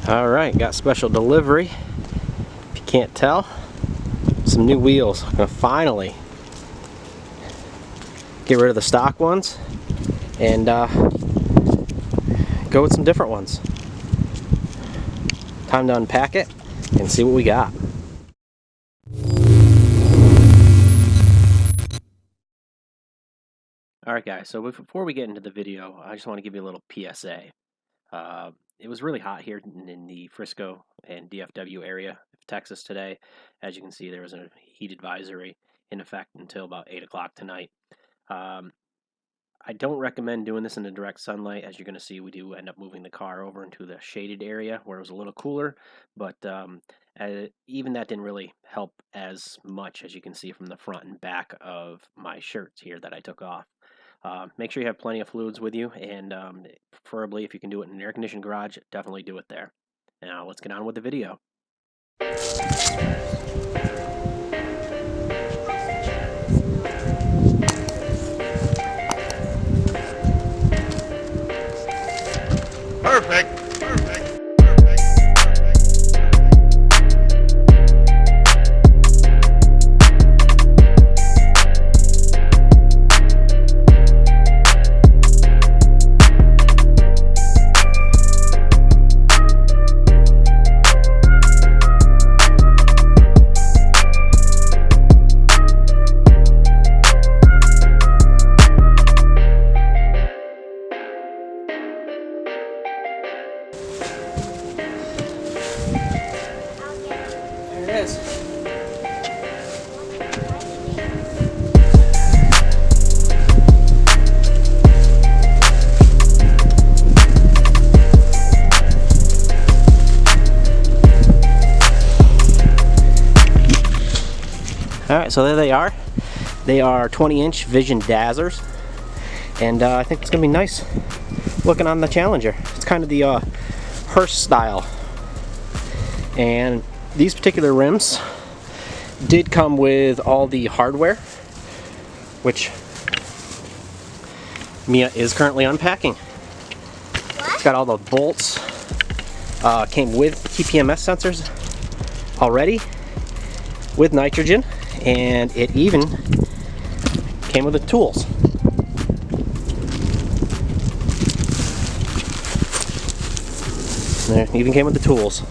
Alright, got special delivery. If you can't tell, some new wheels. I'm gonna finally get rid of the stock ones and go with some different ones. Time to unpack it and see what we got. Alright guys, so before we get into the video, I just want to give you a little PSA. It was really hot here in the Frisco and DFW area of Texas today. As you can see, there was a heat advisory in effect until about 8 o'clock tonight. I don't recommend doing this in the direct sunlight. As you're going to see, we do end up moving the car over into the shaded area where it was a little cooler, but even that didn't really help as much, as you can see from the front and back of my shirts here that I took off. Make sure you have plenty of fluids with you, and preferably if you can do it in an air-conditioned garage, definitely do it there. Now let's get on with the video. Perfect. Alright, so there they are. They are 20-inch Vision Dazzers, and I think it's going to be nice looking on the Challenger. It's kind of the hearse style. And these particular rims did come with all the hardware, which Mia is currently unpacking. It's got all the bolts. Came with TPMS sensors already, with nitrogen, and it even came with the tools. There, even came with the tools.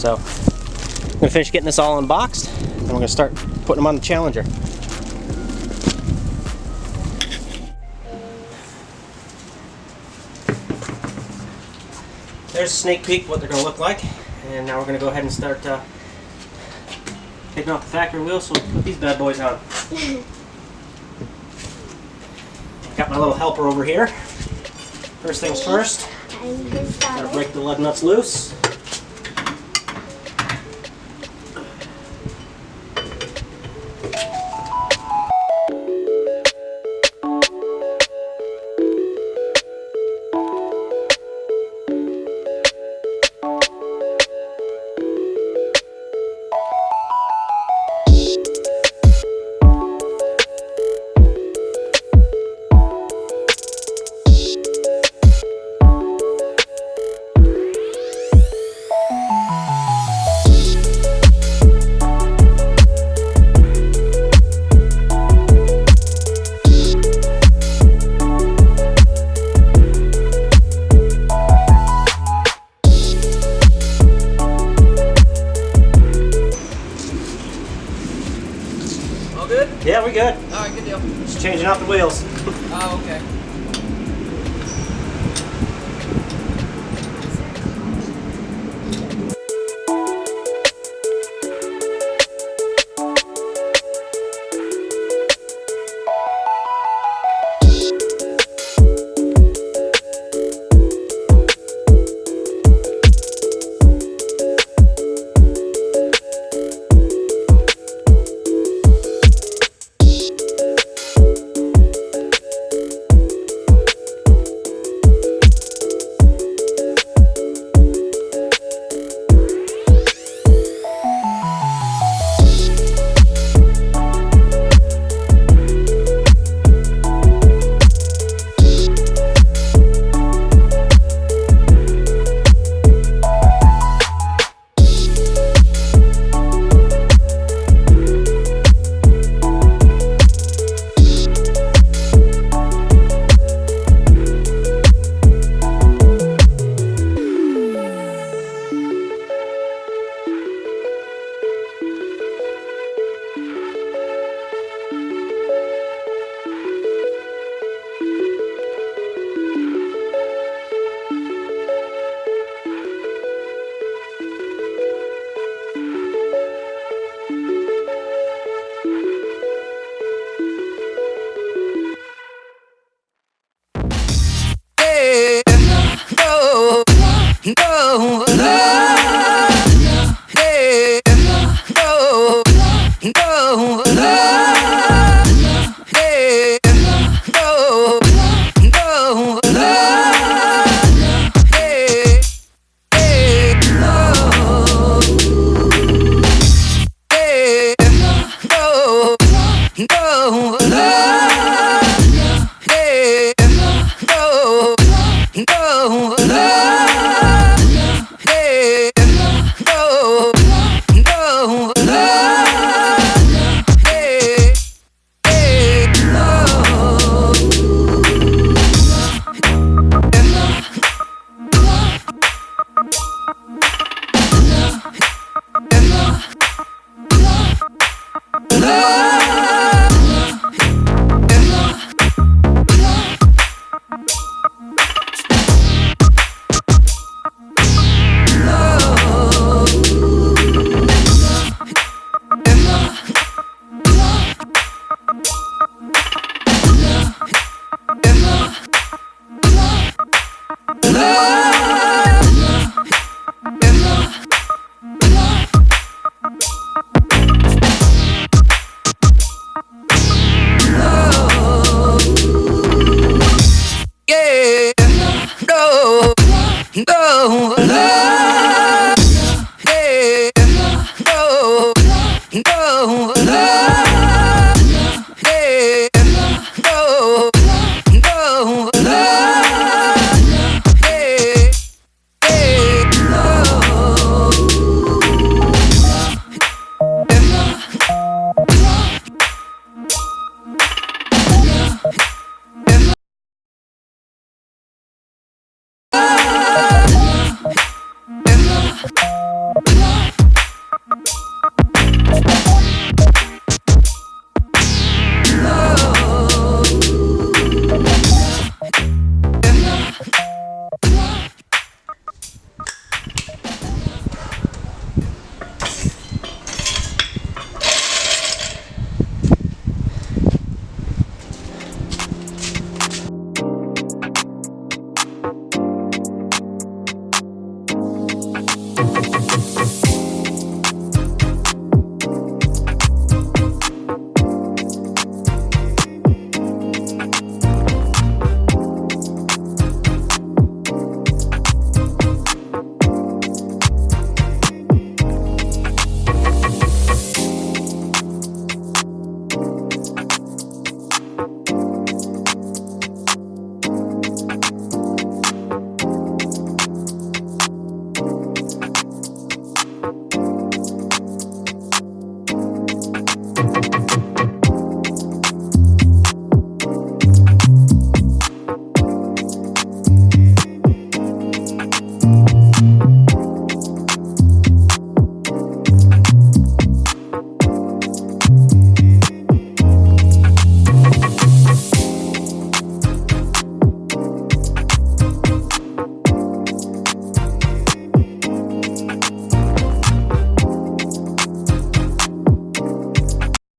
So I'm gonna finish getting this all unboxed, and we're gonna start putting them on the Challenger. There's a sneak peek what they're gonna look like, and now we're gonna go ahead and start taking off the factory wheels, so we'll put these bad boys on. Got my little helper over here. First things first, gotta break the lug nuts loose. Good? Yeah, we're good. Alright, good deal. Just changing out the wheels. Oh, okay.